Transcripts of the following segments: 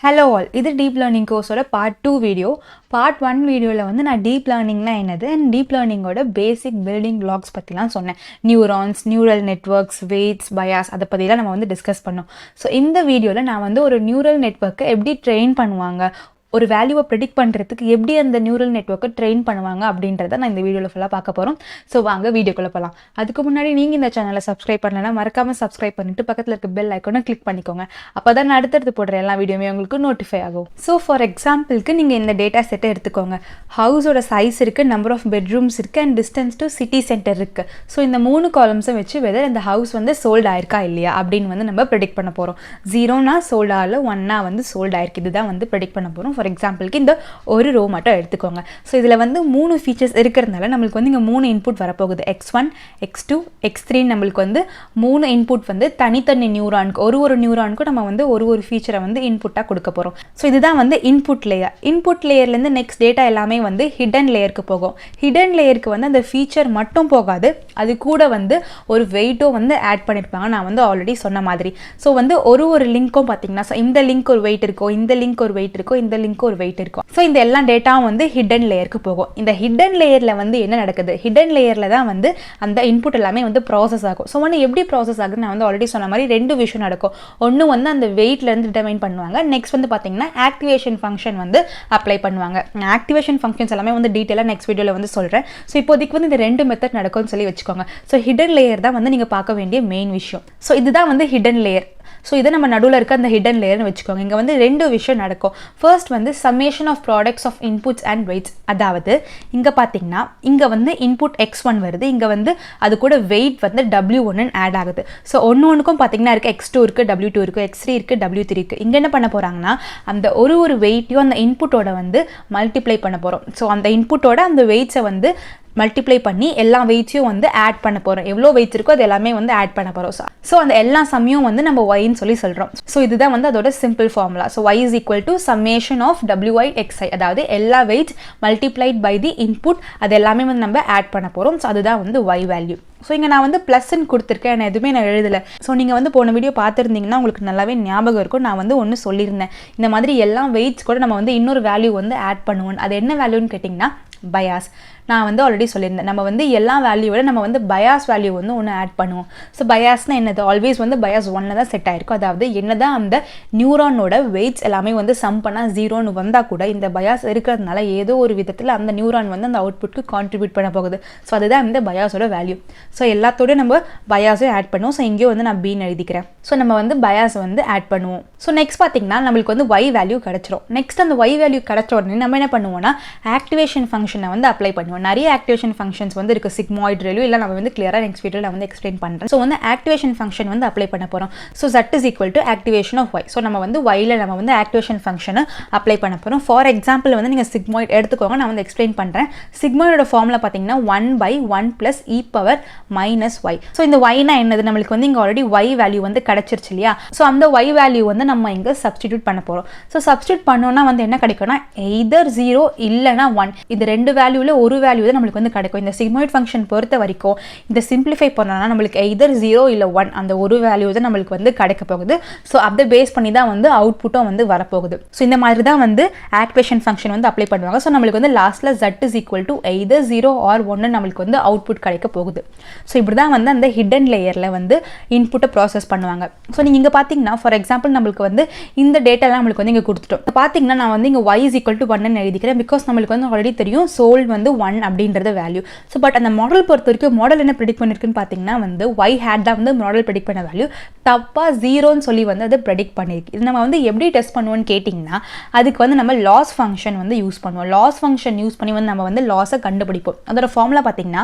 Hello all, this is Deep Learning course part 2 video. Part 1 video la vandu na deep learning na enadhu and deep learning oda basic building blocks பத்திலாம் சொன்னேன். Neurons, neural networks, weights, bias அத பத்திலாம் நம்ம வந்து discuss பண்ணோம். So இந்த வீடியோல நான் வந்து ஒரு neural network எப்படி ட்ரெயின் பண்ணுவாங்க, ஒரு வேல்யூவை ப்ரெடிக்ட் பண்ணுறதுக்கு எப்படி அந்த நியூரல் நெட்வொர்க்கை ட்ரெயின் பண்ணுவாங்க அப்படின்றத நான் இந்த வீடியோவில் ஃபுல்லாக பார்க்க போகிறோம். ஸோ வாங்க வீடியோக்குள்ளே போகலாம். அதுக்கு முன்னாடி நீங்கள் இந்த சேனலை சப்ஸ்கிரைப் பண்ணலைன்னா மறக்காமல் சப்ஸ்கிரைப் பண்ணிவிட்டு பக்கத்தில் இருக்க பெல் ஐக்கானை கிளிக் பண்ணிக்கோங்க. அப்போ தான் நான் அடுத்தடுத்து போடுற எல்லா வீடியோமே உங்களுக்கு நோட்டிஃபை ஆகும். ஸோ ஃபார் எக்ஸாம்பிளுக்கு நீங்கள் இந்த டேட்டா செட்டை எடுத்துக்கோங்க. ஹவுஸோட சைஸ் இருக்குது, நம்பர் ஆஃப் பெட்ரூம்ஸ் இருக்குது and distance to city centre இருக்குது. ஸோ இந்த 3 காலம்ஸும் வச்சு வெதர் இந்த ஹவுஸ் வந்து சோல்ட் ஆயிருக்கா இல்லையா அப்படின்னு வந்து நம்ம ப்ரெடிக்ட் பண்ண போகிறோம். 0னா சோல்ட் ஆகல, 1னா வந்து சோல்ட் ஆயிருக்கு. இதுதான் வந்து ப்ரெடிக்ட் பண்ண போகிறோம். ஃபார் எக்ஸாம்பிளுக்கு இந்த ஒரு ரோ மட்டும் எடுத்துக்கோங்க. ஸோ இதில் வந்து 3 ஃபீச்சர்ஸ் இருக்கிறதுனால நம்மளுக்கு வந்து இங்கே 3 இன்புட் வரப்போகுது. x1, x2, x3 நம்மளுக்கு வந்து 3 இன்புட் வந்து தனித்தனி நியூரானுக்கு ஒரு நியூரானுக்கும் நம்ம வந்து ஒரு ஃபீச்சரை வந்து இன்புட்டாக கொடுக்க போகிறோம். ஸோ இதுதான் வந்து இன்புட் லேயர். இன்புட் லேயர்லேருந்து நெக்ஸ்ட் டேட்டா எல்லாமே வந்து ஹிடன் லேயருக்கு போகும். ஹிடன் லேயருக்கு வந்து அந்த ஃபீச்சர் மட்டும் போகாது, அது கூட வந்து ஒரு வெயிட்டும் வந்து ஆட் பண்ணியிருப்பாங்க. நான் வந்து ஆல்ரெடி சொன்ன மாதிரி. ஸோ வந்து ஒரு லிங்க்கும் பார்த்தீங்கன்னா, ஸோ இந்த லிங்க் ஒரு வெயிட் இருக்கும், இந்த லிங்க் ஒரு வெயிட் இருக்கும், இந்த லிங்க் ஒரு வெயிட் இருக்கும். ஸோ இந்த எல்லா டேட்டாவும் வந்து ஹிடன் லேயருக்கு போகும். இந்த ஹிடன் லேயரில் வந்து என்ன நடக்குது, ஹிடன் லேயரில் தான் வந்து அந்த இன்புட் எல்லாமே வந்து ப்ராசஸ் ஆகும். ஸோ வந்து எப்படி ப்ராசஸ் ஆகுது, நான் வந்து ஆல்ரெடி சொன்ன மாதிரி 2 விஷயம் நடக்கும். ஒன்று வந்து அந்த வெயிட்லேருந்து டிட்டர்மைன் பண்ணுவாங்க. நெக்ஸ்ட் வந்து பார்த்தீங்கன்னா ஆக்டிவேஷன் ஃபங்க்ஷன் வந்து அப்ளை பண்ணுவாங்க. ஆக்டிவேஷன் ஃபங்க்ஷன்ஸ் எல்லாமே வந்து டீட்டெயிலாக நெக்ஸ்ட் வீடியோவில் வந்து சொல்கிறேன். ஸோ இப்போதைக்கு வந்து இந்த 2 மெத்தட் நடக்கும்னு சொல்லி வச்சுக்கோங்க. ஸோ ஹிடன் லேயர் தான் வந்து நீங்கள் பார்க்க வேண்டிய மெயின் விஷயம். ஸோ இதுதான் வந்து ஹிடன் லேயர். ஸோ இதை நம்ம நடுவில் இருக்க அந்த ஹிடன் லேயர்னு வச்சுக்கோங்க. இங்கே வந்து 2 விஷயம் நடக்கும். ஃபர்ஸ்ட் வந்து summation of products of inputs and weights. அதாவது இங்கே பார்த்தீங்கன்னா இங்கே வந்து இன்புட் x1 வருது, இங்கே வந்து அது கூட வெயிட் வந்து w1 ஆட் ஆகுது. ஸோ ஒன்றுக்கும் பார்த்தீங்கன்னா இருக்குது x2 இருக்குது, w2 இருக்குது, x3 இருக்குது, w3 இருக்குது. இங்கே என்ன பண்ண போகிறாங்கன்னா அந்த ஒரு வெயிட்டையும் அந்த இன்புட்டோட வந்து மல்டிப்ளை பண்ண போகிறோம். ஸோ அந்த இன்புட்டோட அந்த வெயிட்ஸை வந்து மல்டிப்ளை பண்ணி எல்லா வெயிட்ஸையும் வந்து ஆட் பண்ண போகிறோம். எவ்வளோ வெயிட்ஸ் இருக்கோ அது எல்லாமே வந்து ஆட் பண்ண போகிறோம். ஸோ அந்த எல்லா சம்மையும் வந்து நம்ம ஒய்ன்னு சொல்லி சொல்கிறோம். ஸோ இதுதான் வந்து அதோட simple formula. So y is equal to summation of wi xi, அதாவது எல்லா weights multiplied by the input, அது எல்லாமே வந்து நம்ம ஆட் பண்ண போகிறோம். ஸோ அதுதான் வந்து y வேல்யூ. ஸோ இங்கே நான் வந்து ப்ளஸ்ன்னு கொடுத்துருக்கேன், நான் எதுவுமே நான் எழுதலை. ஸோ நீங்கள் வந்து போன வீடியோ பார்த்துருந்தீங்கன்னா உங்களுக்கு நல்லாவே ஞாபகம் இருக்கும். நான் வந்து ஒன்று சொல்லியிருந்தேன், இந்த மாதிரி எல்லா வெயிட்ஸ் கூட நம்ம வந்து இன்னொரு வேல்யூ வந்து ஆட் பண்ணுவோம். அது என்ன வேல்யூன்னு கேட்டிங்கன்னா பயாஸ். நான் வந்து ஆல்ரெடி சொல்லியிருந்தேன், நம்ம வந்து எல்லா வேல்யூவோட நம்ம வந்து பயாஸ் வேல்யூ வந்து ஒன்று ஆட் பண்ணுவோம். ஸோ பயாஸ்னால் என்னது, ஆல்வேஸ் வந்து பயாஸ் 1ல் தான் செட் ஆயிருக்கும். அதாவது என்னதான் அந்த நியூரானோட வெயிட்ஸ் எல்லாமே வந்து சம் பண்ணால் 0ன்னு வந்தால் கூட இந்த பயாஸ் இருக்கிறதுனால ஏதோ ஒரு விதத்தில் அந்த நியூரான் வந்து அந்த அவுட்புட்க்கு கான்ட்ரிபியூட் பண்ண போகுது. ஸோ அதுதான் இந்த பயாஸோட வேல்யூ. ஸோ எல்லாத்தோட நம்ம பயாஸும் ஆட் பண்ணுவோம். ஸோ இங்கேயும் வந்து நான் பின்னு எழுதிக்கிறேன். ஸோ நம்ம வந்து பயாஸ் வந்து ஆட் பண்ணுவோம். ஸோ நெக்ஸ்ட் பார்த்தீங்கன்னா நம்மளுக்கு வந்து y வேல்யூ கிடச்சிரும். நெக்ஸ்ட் அந்த y வேல்யூ கிடச்ச உடனே நம்ம என்ன பண்ணுவோம்னா ஆக்டிவேஷன் ஃபங்க்ஷனை வந்து அப்ளை பண்ணுவோம். நிறைய ஆக்டிவேஷன் ஃபங்க்ஷன்ஸ் வந்து இருக்குது, சிக்மாய்ட் ரெல்யூ இல்லை நம்ம வந்து கிளியராக நெக்ஸ்ட் வீடியோவில் நான் வந்து எக்ஸ்பிளைன் பண்ணுறேன். ஸோ வந்து ஆக்டிவேஷன் ஃபங்க்ஷன் வந்து அப்ளை பண்ண போகிறோம். So z is equal to activation of y. So நம்ம வந்து yல நம்ம வந்து ஆக்டிவேஷன் ஃபங்க்ஷனை அப்ளை பண்ண போகிறோம். ஃபார் எக்ஸாம்பிள் வந்து நீங்கள் சிக்மாய்ட் எடுத்துக்கோங்க, நான் வந்து எக்ஸ்பிளைன் பண்ணுறேன். சிக்மாய்டோட ஃபார்முலா பார்த்தீங்கன்னா 1/1 + e⁻⁻y. ஸோ இந்த yனா என்னது, நம்மளுக்கு வந்து இங்கே ஆல்ரெடி y வேல்யூ வந்து கிடச்சிருச்சு இல்லையா. ஸோ அந்த y வேல்யூ வந்து நம்ம இங்கே சப்ஸ்டிடியூட் பண்ண போகிறோம். ஸோ சப்ஸ்டிடியூட் பண்ணோன்னா வந்து என்ன கிடைக்கும்னா எய்தர் 0 இல்லைனா 1. இது 2 வேல்யூவில் ஒரு வேல்யூ தான் நம்மளுக்கு வந்து கிடைக்கும். இந்த சிக்மாய்ட் ஃபங்க்ஷன் பொறுத்த வரைக்கும் இந்த சிம்பிளிஃபை பண்ணோம்னா நம்மளுக்கு எய்தர் 0 இல்லை 1 அந்த ஒரு வேல்யூ தான் நம்மளுக்கு வந்து கிடைக்க போகுது. ஸோ அதை பேஸ் பண்ணி தான் வந்து அவுட்புட்டும் வந்து வரப்போகுது. ஸோ இந்த மாதிரி தான் வந்து ஆக்டிவேஷன் ஃபங்க்ஷன் வந்து அப்ளை பண்ணுவாங்க. ஸோ நம்மளுக்கு வந்து லாஸ்ட்டில் z is equal to either 0 or 1 நம்மளுக்கு வந்து அவுட்புட் கிடைக்க போகுது. ஸோ இப்படி தான் வந்து அந்த ஹிடன் லேயரில் வந்து இன்புட்டை ப்ராசஸ் பண்ணுவாங்க. ஸோ நீங்கள் இங்கே பார்த்தீங்கன்னா ஃபார் எக்ஸாம்பிள் நம்மளுக்கு வந்து இந்த டேட்டாலாம் நம்மளுக்கு வந்து இங்கே கொடுத்துட்டோம். பார்த்தீங்கன்னா நான் வந்து இங்கே y is equal to 1 எழுதிக்கிறேன். பிகாஸ் நம்மளுக்கு வந்து ஆல்ரெடி தெரியும் சோல்ட் வந்து 1 அப்படின்றது வேல்யூ. ஸோ பட் அந்த மாடல் பொறுத்த வரைக்கும் மாடல் என்ன ப்ரெடிக்ட் பண்ணிருக்குன்னு பார்த்தீங்கன்னா வந்து y ஹேட் தான் வந்து மாடல் ப்ரெடிக்ட் பண்ண வேல்யூ தப்பாக 0ன்னு சொல்லி வந்து அதை ப்ரெடிக்ட் பண்ணியிருக்கு. இது நம்ம வந்து எப்படி டெஸ்ட் பண்ணுவோம்னு கேட்டிங்கன்னா அதுக்கு வந்து நம்ம லாஸ் ஃபங்க்ஷன் வந்து யூஸ் பண்ணுவோம். லாஸ் ஃபங்க்ஷன் யூஸ் பண்ணி வந்து நம்ம வந்து லாஸை கண்டுபிடிப்போம். அதோட ஃபார்முலா பார்த்தீங்கன்னா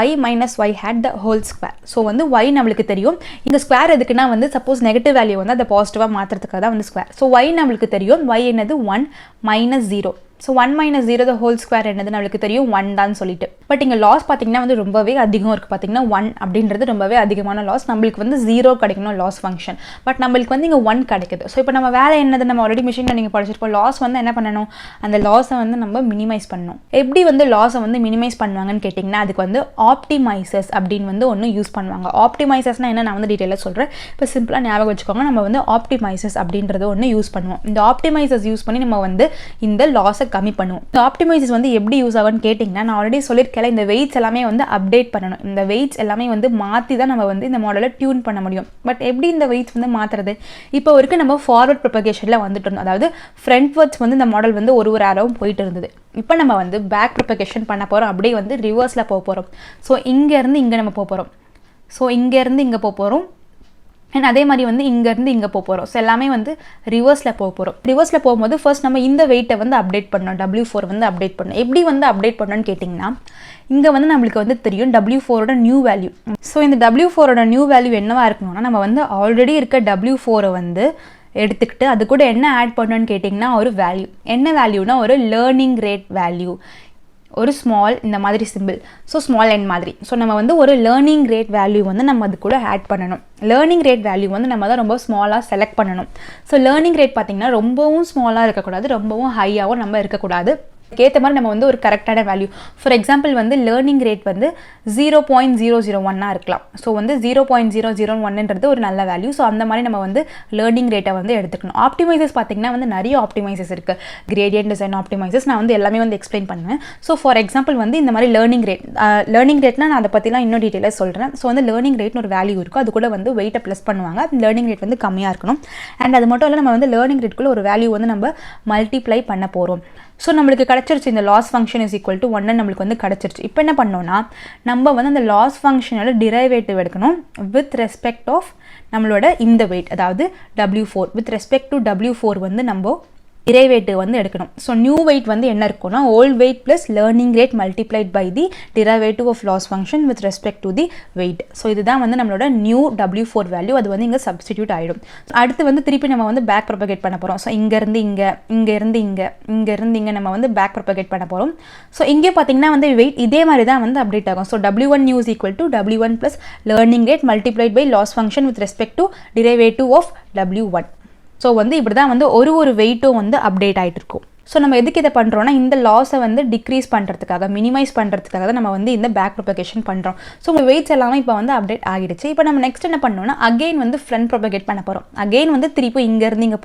y - y hat the whole square. So வந்து y நம்மளுக்கு தெரியும். இந்த ஸ்கொயர் எதுக்குன்னா வந்து சப்போஸ் நெகட்டிவ் வேல்யூ வந்து அதை பாசிட்டிவாக மாற்றுறதுக்காக தான் வந்து ஸ்கொயர். ஸோ y நம்மளுக்கு தெரியும். y என்னது 1 - 0. So 1 minus 0 the whole square என்னது நம்மளுக்கு தெரியும் 1 தான் சொல்லிட்டு. பட் இங்கே லாஸ் பார்த்தீங்கன்னா வந்து ரொம்பவே அதிகம் இருக்குது. பார்த்தீங்கன்னா 1 அப்படின்றது ரொம்பவே அதிகமான லாஸ். நம்மளுக்கு வந்து 0 கிடைக்கணும் லாஸ் ஃபங்க்ஷன். பட் நம்மளுக்கு வந்து இங்கே 1 கிடைக்குது. ஸோ இப்போ நம்ம வேலை என்னது, நம்ம ஆல்ரெடி மிஷினில் நீங்கள் படிச்சிருப்போம், லாஸ் வந்து என்ன பண்ணணும், அந்த லாஸை வந்து நம்ம மினிமைஸ் பண்ணணும். எப்படி வந்து லாஸை வந்து மினிமைஸ் பண்ணுவாங்கன்னு கேட்டிங்கன்னா அதுக்கு வந்து ஆப்டிமைசர்ஸ் அப்படின்னு வந்து ஒன்று யூஸ் பண்ணுவாங்க. ஆப்டிமைசர்ஸ்னால் என்ன நான் வந்து டீட்டெயிலாக சொல்கிறேன். இப்போ சிம்பிளாக ஞாபகம் வச்சுக்கோங்க, நம்ம வந்து ஆப்டிமைசர்ஸ் அப்படின்றது ஒன்று யூஸ் பண்ணுவோம். இந்த ஆப்டிமைசர்ஸ் யூஸ் பண்ணி நம்ம வந்து இந்த லாஸை கம்மி பண்ணுவோம். இந்த ஆப்டிமைசர்ஸ் வந்து எப்படி யூஸ் ஆகும்னு கேட்டிங்கன்னா நான் ஆல்ரெடி சொல்லியிருக்கேன், இந்த வெயிட்ஸ் எல்லாமே வந்து அப்டேட் பண்ணணும். இந்த வெயிட்ஸ் எல்லாமே வந்து மாற்றி தான் நம்ம வந்து இந்த மாடலை டியூன் பண்ண முடியும். பட் எப்படி இந்த வெயிட்ஸ் வந்து மாற்றுறது, இப்போ வரைக்கும் நம்ம ஃபார்வர்ட் ப்ரொபகேஷனில் வந்துட்டு இருந்தோம். அதாவது ஃப்ரண்ட்வர்ட்ஸ் வந்து இந்த மாடல் வந்து ஒரு ஆரோவும் போயிட்டு இருந்தது. இப்போ நம்ம வந்து பேக் ப்ரொபகேஷன் பண்ண போகிறோம். அப்படியே வந்து ரிவர்ஸில் போக போகிறோம். ஸோ இங்கேருந்து இங்கே நம்ம போக போகிறோம். ஸோ இங்கேருந்து இங்கே போக போகிறோம். அண்ட் அதே மாதிரி வந்து இங்கேருந்து இங்கே போக போகிறோம். ஸோ எல்லாமே வந்து ரிவர்ஸில் போக போகிறோம். ரிவர்ஸில் போகும்போது ஃபர்ஸ்ட் நம்ம இந்த வெயிட்டை வந்து அப்டேட் பண்ணோம். W4 வந்து அப்டேட் பண்ணணும். எப்படி வந்து அப்டேட் பண்ணணும்னு கேட்டிங்கன்னா இங்கே வந்து நம்மளுக்கு வந்து தெரியும் W4ஓட நியூ வேல்யூ. ஸோ இந்த W4ஓட நியூ வேல்யூ என்னவா இருக்கணும்னா நம்ம வந்து ஆல்ரெடி இருக்க W4 வந்து எடுத்துக்கிட்டு அது கூட என்ன ஆட் பண்ணணும்னு கேட்டிங்கன்னா ஒரு வேல்யூ. என்ன வேல்யூனா ஒரு லேர்னிங் ரேட் வேல்யூ, ஒரு ஸ்மால் இந்த மாதிரி சிம்பிள். ஸோ ஸ்மால் என் மாதிரி. ஸோ நம்ம வந்து ஒரு லேர்னிங் ரேட் வேல்யூ வந்து நம்ம அது கூட ஆட் பண்ணணும். லேர்னிங் ரேட் வேல்யூ வந்து நம்ம தான் ரொம்ப ஸ்மாலாக செலக்ட் பண்ணணும். ஸோ லேர்னிங் ரேட் பார்த்திங்கன்னா ரொம்பவும் ஸ்மாலாக இருக்கக்கூடாது, ரொம்பவும் ஹையாகவும் நம்ம இருக்கக்கூடாது. ஏற்ற மாதிரி நம்ம வந்து ஒரு கரெக்டான வேல்யூ. ஃபார் எக்ஸாம்பிள் வந்து லேர்னிங் ரேட் வந்து 0.001 இருக்கலாம். ஸோ வந்து 0.001ன்றது ஒரு நல்ல வேல்யூ. ஸோ அந்த மாதிரி நம்ம வந்து லேர்னிங் ரேட்டை வந்து எடுத்துக்கணும். ஆப்டிமைசர்ஸ் பார்த்திங்கன்னா வந்து நிறைய ஆப்டிமைசர்ஸ் இருக்குது. கிரேடியன்ட் டிசைன் ஆப்டிமைசர்ஸ் நான் வந்து எல்லாமே வந்து எக்ஸ்பிளைன் பண்ணுவேன். ஸோ ஃபார் எக்ஸாம்பிள் வந்து இந்த மாதிரி லேர்னிங் ரேட்னா நான் அதை பற்றிலாம் இன்னும் டீட்டெயிலாக சொல்கிறேன். ஸோ வந்து லேர்னிங் ரேட்னு ஒரு வேல்யூ இருக்கும். அது கூட வந்து வெயிட்டை ப்ளஸ் பண்ணுவாங்க. லேர்னிங் ரேட் வந்து கம்மியாக இருக்கணும். அண்ட் அது மட்டும் இல்லை, நம்ம வந்து லேர்னிங் ரேட்குள்ளே ஒரு வேல்யூ வந்து நம்ம மல்டிப்ளை பண்ண போகிறோம். ஸோ நம்மளுக்கு கிடச்சிருச்சு இந்த loss function is equal to 1 நம்மளுக்கு வந்து கிடச்சிருச்சு. இப்போ என்ன பண்ணோம்னா நம்ம வந்து அந்த லாஸ் ஃபங்க்ஷனோட டிரைவேட்டிவ் எடுக்கணும் வித் ரெஸ்பெக்ட் ஆஃப் நம்மளோட இந்த வெயிட், அதாவது W4. With respect to W4 வந்து நம்ம டிரைவேட்டிவ் வந்து எடுக்கணும். ஸோ நியூ வெயிட் வந்து என்ன இருக்கும்னா old weight plus learning rate multiplied by the derivative of loss function with respect to the weight. So இதுதான் வந்து நம்மளோட நியூ W4 வேல்யூ. அது வந்து இங்கே சப்ஸ்டிடியூட் ஆகிடும். அடுத்து வந்து திருப்பி நம்ம வந்து பேக் ப்ரொபகேட் பண்ண போகிறோம். ஸோ இங்கேருந்து இங்கே நம்ம வந்து பேக் ப்ரொபகேட் பண்ண போகிறோம். ஸோ இங்கே பார்த்தீங்கன்னா வந்து வெயிட் இதே மாதிரி தான் வந்து அப்டேட் ஆகும். So W1 new is equal to W1 plus learning rate multiplied by loss function with respect to derivative of W1. So வந்து இப்படி தான் வந்து ஒரு வெயிட்டும் வந்து அப்டேட் ஆகிட்டு இருக்கும். ஸோ நம்ம எதுக்கு இதை பண்ணுறோன்னா இந்த லாஸை வந்து டிக்ரீஸ் பண்ணுறதுக்காக, மினிமைஸ் பண்ணுறதுக்காக தான் நம்ம வந்து இந்த பேக் ப்ரொபகேஷன் பண்ணுறோம். ஸோ உங்கள் வெயிட்ஸ் எல்லாமே இப்போ வந்து அப்டேட் ஆகிடுச்சு. இப்போ நம்ம நெக்ஸ்ட் என்ன பண்ணோம்னா அகெயின் வந்து ஃப்ரண்ட் ப்ரொபகேட் பண்ண போகிறோம். அகெயின் வந்து திருப்பி இங்கேருந்து இங்கே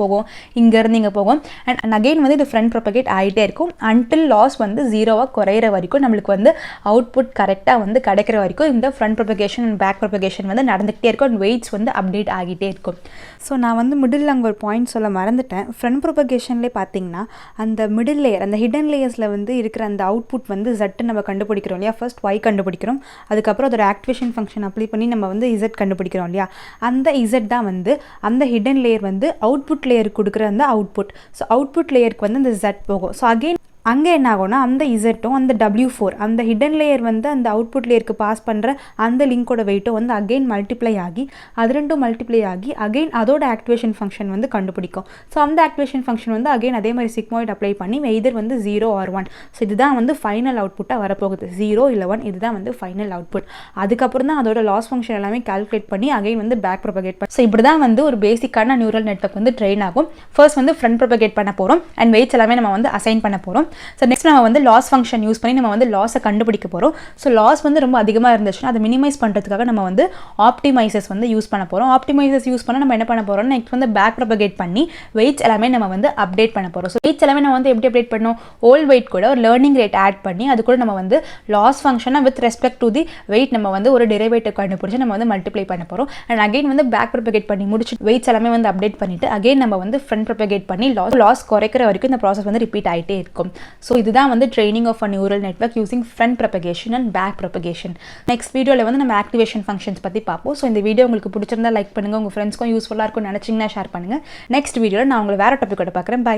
போகும் அண்ட் அகெயின் வந்து இது ஃப்ரண்ட் ப்ரொபகேட் ஆகிட்டே இருக்கும் அன்டில் லாஸ் வந்து 0வாக குறையிற வரைக்கும், நம்மளுக்கு வந்து அவுட்புட் கரெக்டாக வந்து கிடைக்கிற வரைக்கும் இந்த front propagation and back propagation வந்து நடந்துகிட்டே இருக்கும் அண்ட் வெயிட்ஸ் வந்து அப்டேட் ஆகிட்டே இருக்கும். ஸோ நான் வந்து மிடில் அங்கே ஒரு பாயிண்ட் சொல்ல மறந்துட்டேன். ஃப்ரண்ட் ப்ரொபகேஷன்லேயே பார்த்தீங்கன்னா அந்த மிடில் லேயர், அந்த ஹிடன் லேயர்ஸில் வந்து இருக்கிற அந்த அவுட்புட் வந்து Z நம்ம கண்டுபிடிக்கிறோம் இல்லையா. ஃபர்ஸ்ட் Y கண்டுபிடிக்கிறோம், அதுக்கப்புறம் அதோட ஆக்டிவேஷன் ஃபங்க்ஷன் அப்ளை பண்ணி நம்ம வந்து Z கண்டுபிடிக்கிறோம் இல்லையா. அந்த Z தான் வந்து அந்த ஹிடன் லேயர் வந்து அவுட்புட் லேயருக்கு கொடுக்குற அந்த அவுட்புட். ஸோ அவுட்புட் லேயருக்கு வந்து அந்த Z போகும். ஸோ அகெயின் அங்கே என்ன ஆகும்னா அந்த இசட்டும் அந்த W4 அந்த ஹிடன் லேயர் வந்து அந்த அவுட்புட் லேயருக்கு பாஸ் பண்ணுற அந்த லிங்கோட வெயிட்டும் வந்து அகெயின் மல்டிப்ளை ஆகி அது ரெண்டும் மல்டிப்ளை ஆகி அகெயின் அதோட ஆக்டிவேஷன் ஃபங்க்ஷன் வந்து கண்டுபிடிக்கும். ஸோ அந்த ஆக்டிவேஷன் ஃபங்க்ஷன் வந்து அகெயின் அதே மாதிரி சிக்மாய்ட் அப்ளை பண்ணி எய்தர் வந்து 0 or 1. ஸோ இதுதான் வந்து ஃபைனல் அவுட்புட்டாக வரப்போகுது. 0 இல்லை 1 இதுதான் வந்து ஃபைனல் அவுட்புட். அதுக்கப்புறம் தான் அதோட லாஸ் ஃபங்க்ஷன் எல்லாமே கால்குலேட் பண்ணி அகெயின் வந்து பேக் ப்ரொபகேட் பண்ணி. ஸோ இப்படி தான் வந்து ஒரு பேசிக்கான நியூரல் நெட்வொர்க் வந்து ட்ரெயின் ஆகும். ஃபர்ஸ்ட் வந்து ஃப்ரண்ட் ப்ரொபகேட் பண்ண போகிறோம் அண்ட் வெயிட்ஸ் எல்லாமே நம்ம வந்து அசைன் பண்ண போகிறோம். ஸோ நெக்ஸ்ட் நம்ம வந்து லாஸ் ஃபங்க்ஷன் யூஸ் பண்ணி நம்ம வந்து லாஸை கண்டுபிடிக்க போகிறோம். ஸோ லாஸ் வந்து ரொம்ப அதிகமாக இருந்துச்சுன்னா அதை மினிமைஸ் பண்ணுறதுக்காக நம்ம வந்து ஆப்டிமைசர்ஸ் வந்து யூஸ் பண்ண போகிறோம். ஆப்டிமைசர்ஸ் யூஸ் பண்ண நம்ம என்ன பண்ண போகிறோம், நெக்ஸ்ட் வந்து பேக் ப்ரொபகேட் பண்ணி வெயிட்ஸ் எல்லாமே நம்ம வந்து அப்டேட் பண்ண போகிறோம். ஸோ வெயிட்ஸ் எல்லாமே நம்ம வந்து எப்படி அப்டேட் பண்ணோம், ஓல்ட் வெயிட் கூட ஒரு லேர்னிங் ரேட் ஆட் பண்ணி அது கூட நம்ம வந்து லாஸ் ஃபங்க்ஷனை with respect to the wait நம்ம வந்து ஒரு டெரிவேட்டிவ் கண்டுபிடிச்சு நம்ம வந்து மல்டிப்ளை பண்ண போகிறோம். அண்ட் அகைன் வந்து பேக் ப்ரொபகேட் பண்ணி முடிச்சு வெயிட்ஸ் எல்லாமே வந்து அப்டேட் பண்ணிட்டு அகைன் நம்ம வந்து ஃப்ரண்ட் ப்ரொபகேட் பண்ணி லாஸ் குறைக்கிற வரைக்கும் இந்த ப்ராசஸ் வந்து ரிப்பீட் ஆகிட்டே இருக்கும். ஸோ இதுதான் வந்து training of a neural network using front propagation and back propagation. Next வீடியோல வந்து நம்ம activation functions பத்தி பார்ப்போம். ஸோ இந்த வீடியோ உங்களுக்கு பிடிச்சிருந்தா லைக் பண்ணுங்க, உங்க ஃப்ரெண்ட்ஸ்க்கும் யூஸ்ஃபுல்லாக இருக்கும்னு நினைச்சீங்கன்னா ஷேர் பண்ணுங்க. நெக்ஸ்ட் வீடியோவில் நான் உங்களை வேற டாபிக்கோட பார்க்குறேன். பை.